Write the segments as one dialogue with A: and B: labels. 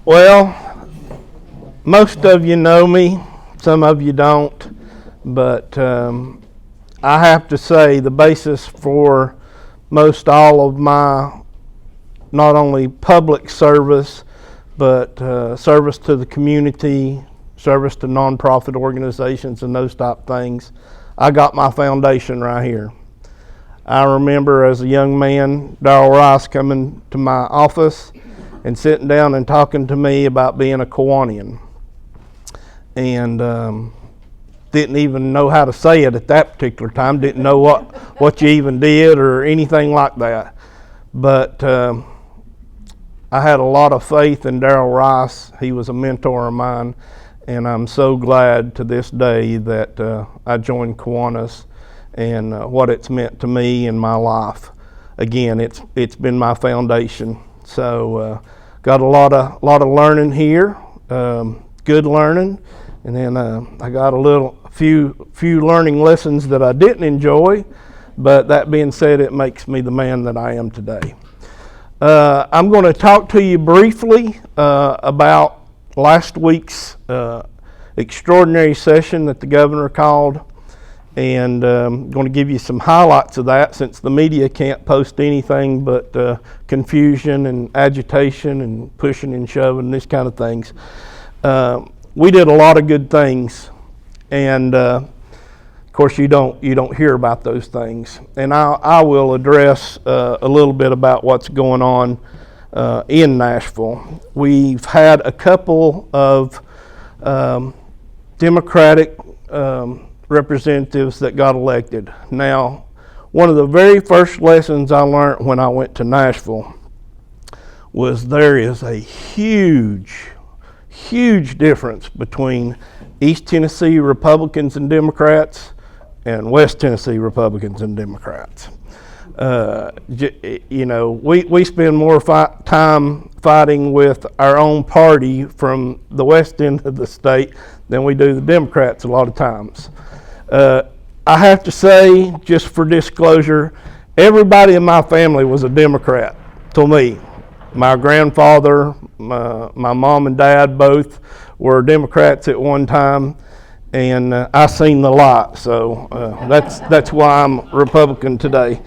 A: Well, most of you know me, some of you don't, but I have to say the basis for most all of my not only public service, but service to the community, service to nonprofit organizations and those type things, I got my foundation right here. I remember as a young man, Darrell Rice coming to my office and sitting down and talking to me about being a Kiwanian. And didn't even know how to say it at that particular time, didn't know what you even did or anything like that. But I had a lot of faith in Darrell Rice. He was a mentor of mine, and I'm so glad to this day that I joined Kiwanis and what it's meant to me in my life. Again, it's been my foundation. So got a lot of learning here, good learning, and then I got a few learning lessons that I didn't enjoy. But that being said, it makes me the man that I am today. I'm going to talk to you briefly about last week's extraordinary session that the governor called, and I'm going to give you some highlights of that since the media can't post anything but confusion and agitation and pushing and shoving and this kind of things. We did a lot of good things, and of course you don't hear about those things, and I will address a little bit about what's going on in Nashville. We've had a couple of Democratic representatives that got elected. Now, one of the very first lessons I learned when I went to Nashville was there is a huge difference between East Tennessee Republicans and Democrats and West Tennessee Republicans and Democrats. We spend more time fighting with our own party from the west end of the state than we do the Democrats a lot of times. I have to say, just for disclosure, everybody in my family was a Democrat to me. My grandfather, my mom and dad both were Democrats at one time, and I seen the light, so that's why I'm Republican today.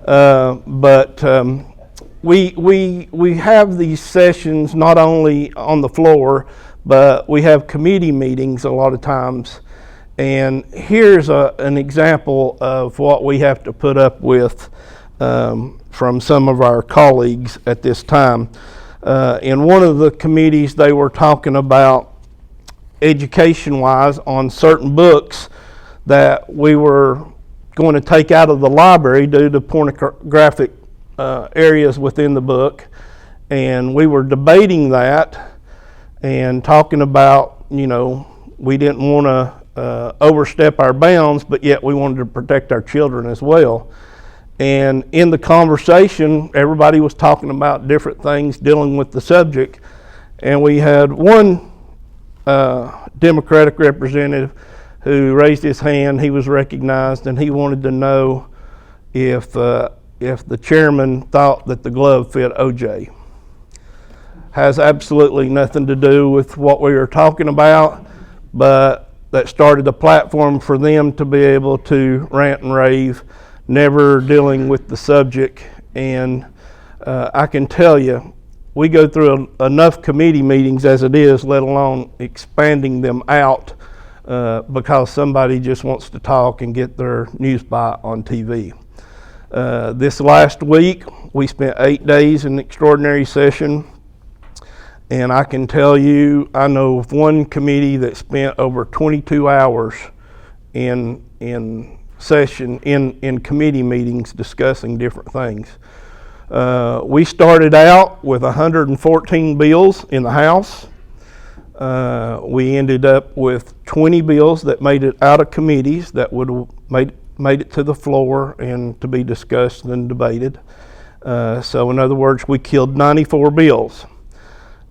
A: But we have these sessions not only on the floor, but we have committee meetings a lot of times. And here's an example of what we have to put up with from some of our colleagues at this time. In one of the committees, they were talking about education-wise on certain books that we were going to take out of the library due to pornographic areas within the book. And we were debating that and talking about, we didn't want to overstep our bounds, but yet we wanted to protect our children as well. And in the conversation, everybody was talking about different things dealing with the subject. And we had one Democratic representative who raised his hand. He was recognized, and he wanted to know if the chairman thought that the glove fit OJ. Has absolutely nothing to do with what we were talking about, but that started a platform for them to be able to rant and rave, never dealing with the subject. And I can tell you, we go through enough committee meetings as it is, let alone expanding them out because somebody just wants to talk and get their news bite on TV. This last week, we spent 8 days in extraordinary session. And I can tell you, I know of one committee that spent over 22 hours in session, in committee meetings discussing different things. We started out with 114 bills in the House. We ended up with 20 bills that made it out of committees that would have made it to the floor and to be discussed and debated. So in other words, we killed 94 bills.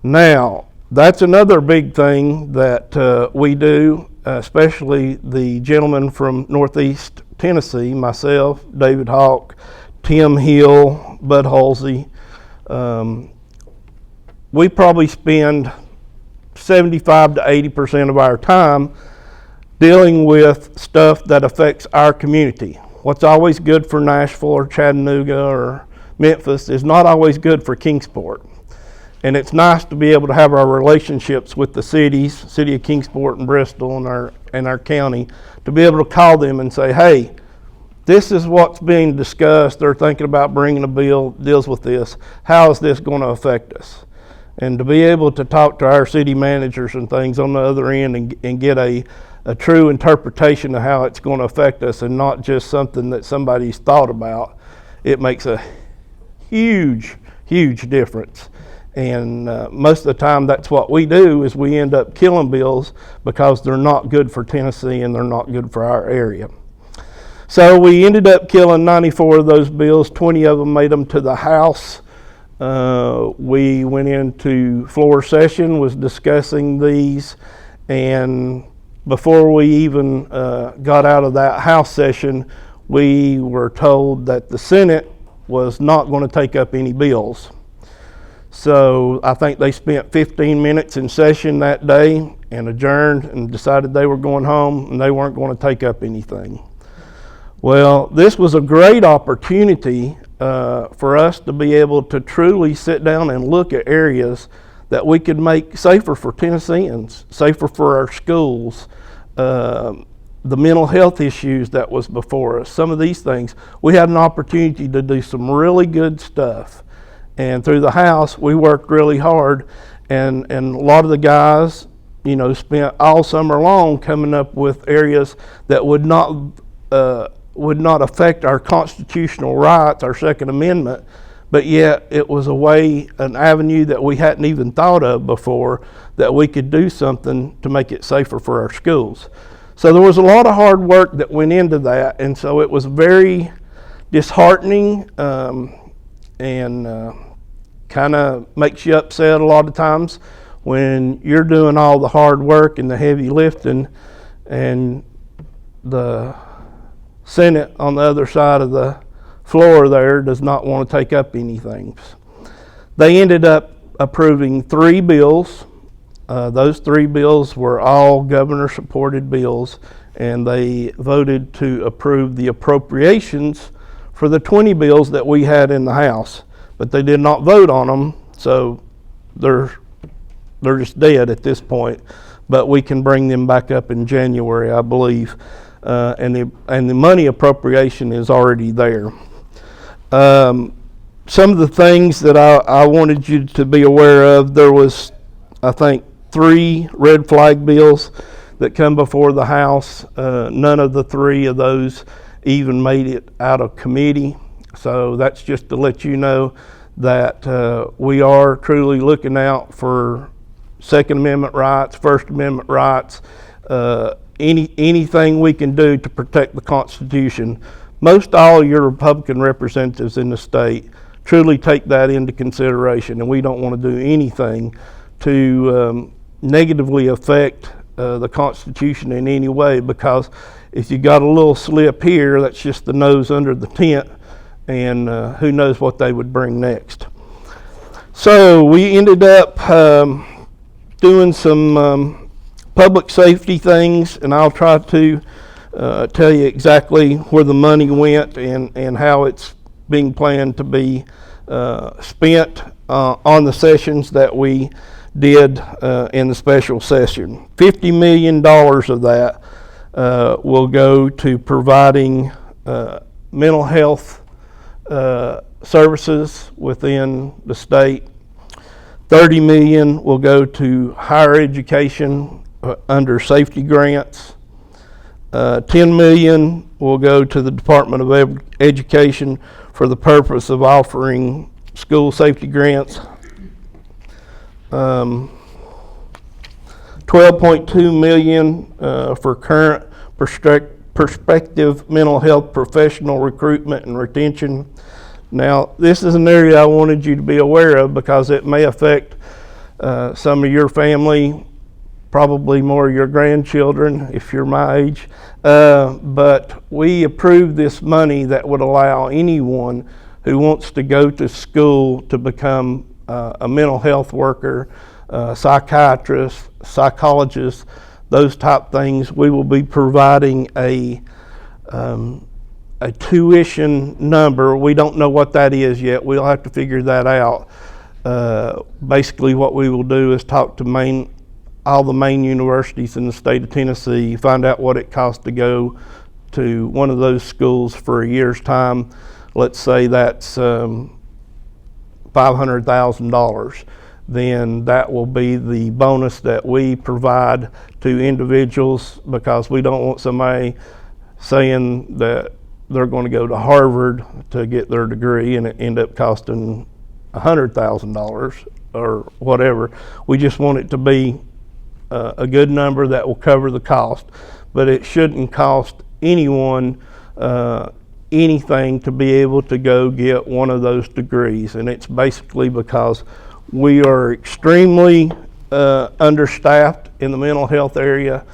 A: Now, that's another big thing that we do, especially the gentleman from Northeast Tennessee, myself, David Hawk, Tim Hill, Bud Halsey. we probably spend 75 to 80% of our time dealing with stuff that affects our community. What's always good for Nashville or Chattanooga or Memphis is not always good for Kingsport. And it's nice to be able to have our relationships with the cities, city of Kingsport and Bristol and our county, to be able to call them and say, hey, this is what's being discussed. They're thinking about bringing a bill that deals with this. How is this going to affect us? And to be able to talk to our city managers and things on the other end and get a true interpretation of how it's going to affect us and not just something that somebody's thought about, it makes a huge, huge difference. And most of the time that's what we do is we end up killing bills because they're not good for Tennessee and they're not good for our area. So we ended up killing 94 of those bills. 20 of them made them to the House. We went into floor session, was discussing these, and before we even got out of that House session, we were told that the Senate was not going to take up any bills. So I think they spent 15 minutes in session that day and adjourned and decided they were going home and they weren't going to take up anything. Well, this was a great opportunity for us to be able to truly sit down and look at areas that we could make safer for Tennesseans, safer for our schools, the mental health issues that was before us, some of these things. We had an opportunity to do some really good stuff. And through the House, we worked really hard, and a lot of the guys, spent all summer long coming up with areas that would not affect our constitutional rights, our Second Amendment, but yet it was an avenue that we hadn't even thought of before, that we could do something to make it safer for our schools. So there was a lot of hard work that went into that, and so it was very disheartening and kind of makes you upset a lot of times when you're doing all the hard work and the heavy lifting and the Senate on the other side of the floor there does not want to take up anything. They ended up approving 3 bills. Those 3 bills were all governor-supported bills, and they voted to approve the appropriations for the 20 bills that we had in the House. But they did not vote on them, so they're just dead at this point. But we can bring them back up in January, I believe, and the money appropriation is already there. Some of the things that I wanted you to be aware of, there was, I think, 3 red flag bills that come before the House. None of the 3 of those even made it out of committee. So that's just to let you know that we are truly looking out for Second Amendment rights, First Amendment rights, anything we can do to protect the Constitution. Most all your Republican representatives in the state truly take that into consideration, and we don't want to do anything to negatively affect the Constitution in any way, because if you got a little slip here, that's just the nose under the tent, and who knows what they would bring next. So we ended up doing some public safety things, and I'll try to tell you exactly where the money went and how it's being planned to be spent on the sessions that we did in the special session. $50 million of that will go to providing mental health services within the state. $30 million will go to higher education under safety grants. $10 million will go to the Department of Education for the purpose of offering school safety grants. $12.2 million for current prospective mental health professional recruitment and retention. Now, this is an area I wanted you to be aware of because it may affect some of your family, probably more of your grandchildren if you're my age. But we approved this money that would allow anyone who wants to go to school to become a mental health worker, psychiatrist, psychologist, those type things. We will be providing a tuition number. We don't know what that is yet. We'll have to figure that out. Basically what we will do is talk to all the main universities in the state of Tennessee, find out what it costs to go to one of those schools for a year's time. Let's say that's $500,000. Then that will be the bonus that we provide to individuals, because we don't want somebody saying that they're going to go to Harvard to get their degree and it end up costing $100,000 or whatever. We just want it to be a good number that will cover the cost, but it shouldn't cost anyone anything to be able to go get one of those degrees. And it's basically because we are extremely understaffed in the mental health area,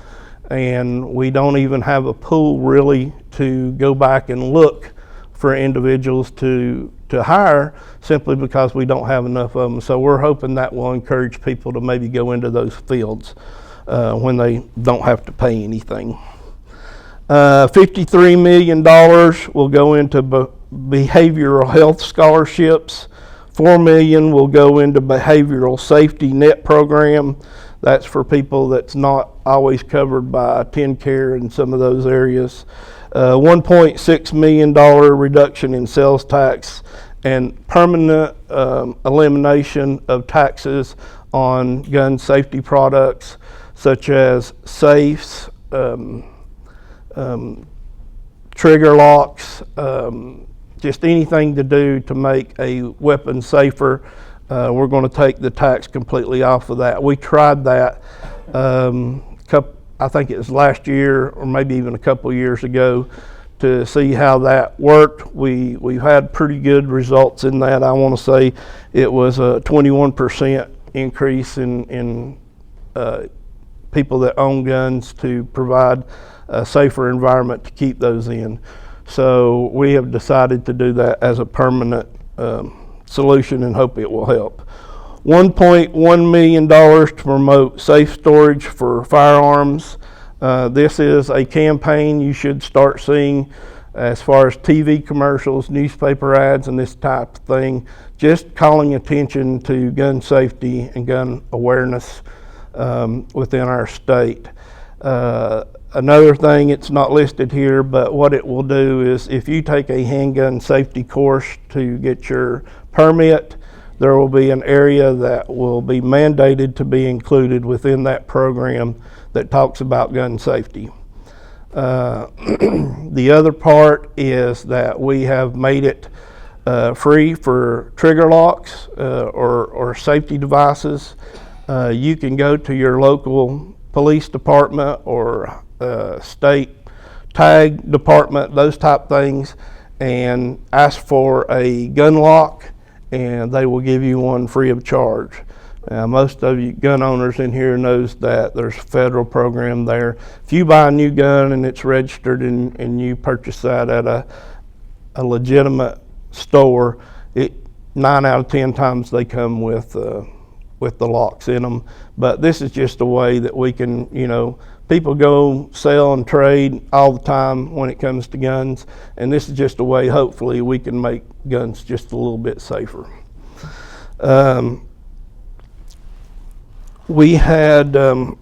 A: and we don't even have a pool really to go back and look for individuals to hire, simply because we don't have enough of them. So we're hoping that will encourage people to maybe go into those fields when they don't have to pay anything. $53 million will go into behavioral health scholarships. $4 million will go into behavioral safety net program. That's for people that's not always covered by TennCare in some of those areas. $1.6 million reduction in sales tax and permanent elimination of taxes on gun safety products such as safes, trigger locks, just anything to do to make a weapon safer. We're going to take the tax completely off of that. We tried that I think it was last year or maybe even a couple of years ago to see how that worked. We've had pretty good results in that. I want to say it was a 21% increase in people that own guns to provide a safer environment to keep those in. So we have decided to do that as a permanent solution and hope it will help. $1.1 million to promote safe storage for firearms. This is a campaign you should start seeing as far as TV commercials, newspaper ads, and this type of thing, just calling attention to gun safety and gun awareness within our state. Another thing, it's not listed here, but what it will do is if you take a handgun safety course to get your permit, there will be an area that will be mandated to be included within that program that talks about gun safety. The other part is that we have made it free for trigger locks or safety devices. You can go to your local police department or state tag department, those type things, and ask for a gun lock, and they will give you one free of charge. Most of you gun owners in here knows that there's a federal program there. If you buy a new gun and it's registered and you purchase that at a legitimate store, 9 out of 10 times they come with the locks in them. But this is just a way that we can, people go sell and trade all the time when it comes to guns, and this is just a way, hopefully, we can make guns just a little bit safer. We had, I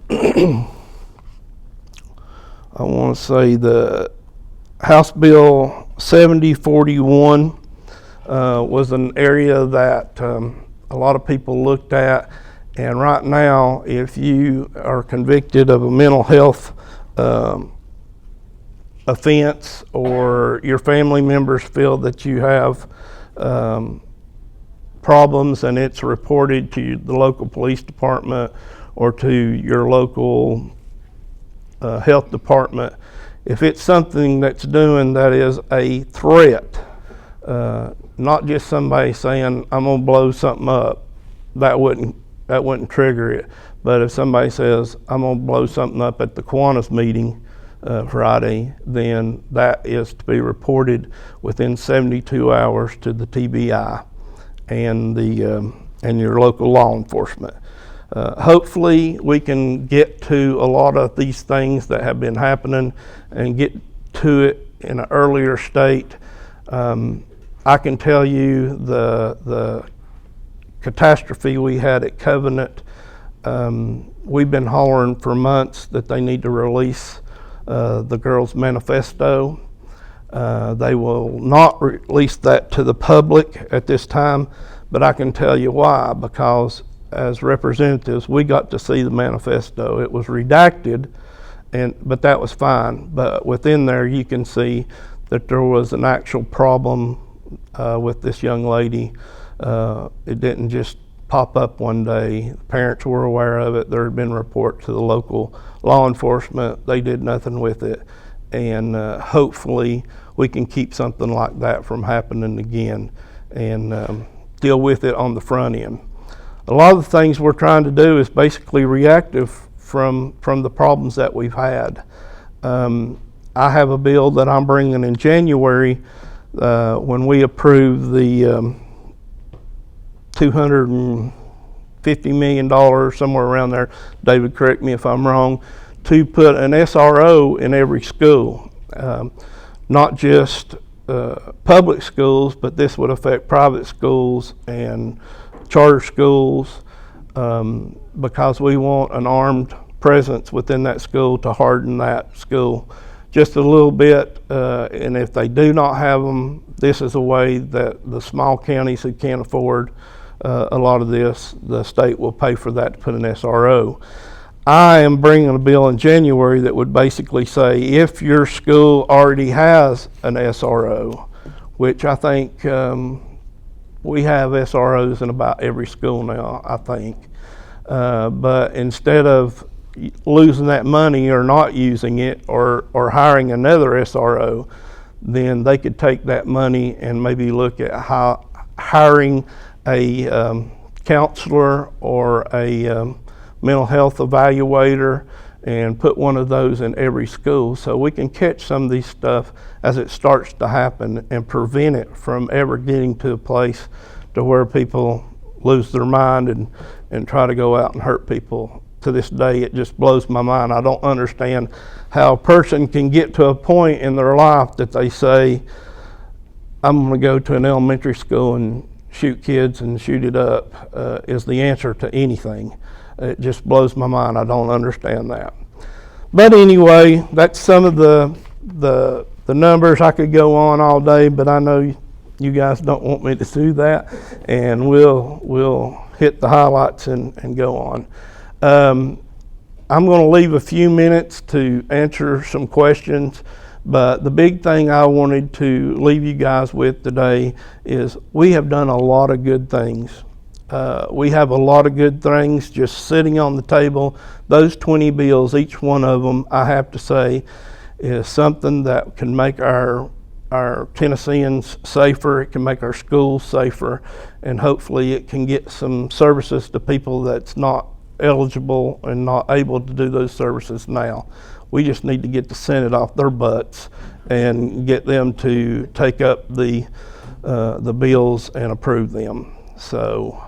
A: want to say the House Bill 7041 was an area that a lot of people looked at. And right now, if you are convicted of a mental health offense, or your family members feel that you have problems and it's reported to the local police department or to your local health department, if it's something that's doing that is a threat, not just somebody saying, I'm gonna blow something up, that wouldn't trigger it. But if somebody says, I'm gonna blow something up at the Kiwanis meeting Friday, then that is to be reported within 72 hours to the TBI. And and your local law enforcement. Hopefully we can get to a lot of these things that have been happening and get to it in an earlier state. I can tell you the catastrophe we had at Covenant, we've been hollering for months that they need to release the girls' manifesto. They will not release that to the public at this time, but I can tell you why, because as representatives, we got to see the manifesto. It was redacted, but that was fine. But within there, you can see that there was an actual problem with this young lady. It didn't just pop up one day. The parents were aware of it. There had been a report to the local law enforcement. They did nothing with it. And hopefully we can keep something like that from happening again and deal with it on the front end. A lot of the things we're trying to do is basically reactive from the problems that we've had. I have a bill that I'm bringing in January when we approve the $250 million, somewhere around there. David, correct me if I'm wrong, to put an SRO in every school, not just public schools, but this would affect private schools and charter schools, because we want an armed presence within that school to harden that school just a little bit. And if they do not have them, this is a way that the small counties who can't afford a lot of this, the state will pay for that to put an SRO. I am bringing a bill in January that would basically say if your school already has an SRO, which I think we have SROs in about every school now, I think. But instead of losing that money or not using it or hiring another SRO, then they could take that money and maybe look at hiring a counselor or a mental health evaluator and put one of those in every school so we can catch some of these stuff as it starts to happen and prevent it from ever getting to a place to where people lose their mind and try to go out and hurt people. To this day, it just blows my mind. I don't understand how a person can get to a point in their life that they say, I'm going to go to an elementary school and shoot kids and shoot it up is the answer to anything. It just blows my mind. I don't understand that. But anyway, that's some of the numbers. I could go on all day, but I know you guys don't want me to do that, and we'll hit the highlights and go on. I'm going to leave a few minutes to answer some questions, but the big thing I wanted to leave you guys with today is we have done a lot of good things. We have a lot of good things just sitting on the table. Those 20 bills, each one of them, I have to say, is something that can make our Tennesseans safer. It can make our schools safer, and hopefully it can get some services to people that's not eligible and not able to do those services now. We just need to get the Senate off their butts and get them to take up the bills and approve them. So,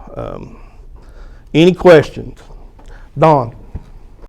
A: any questions? Don?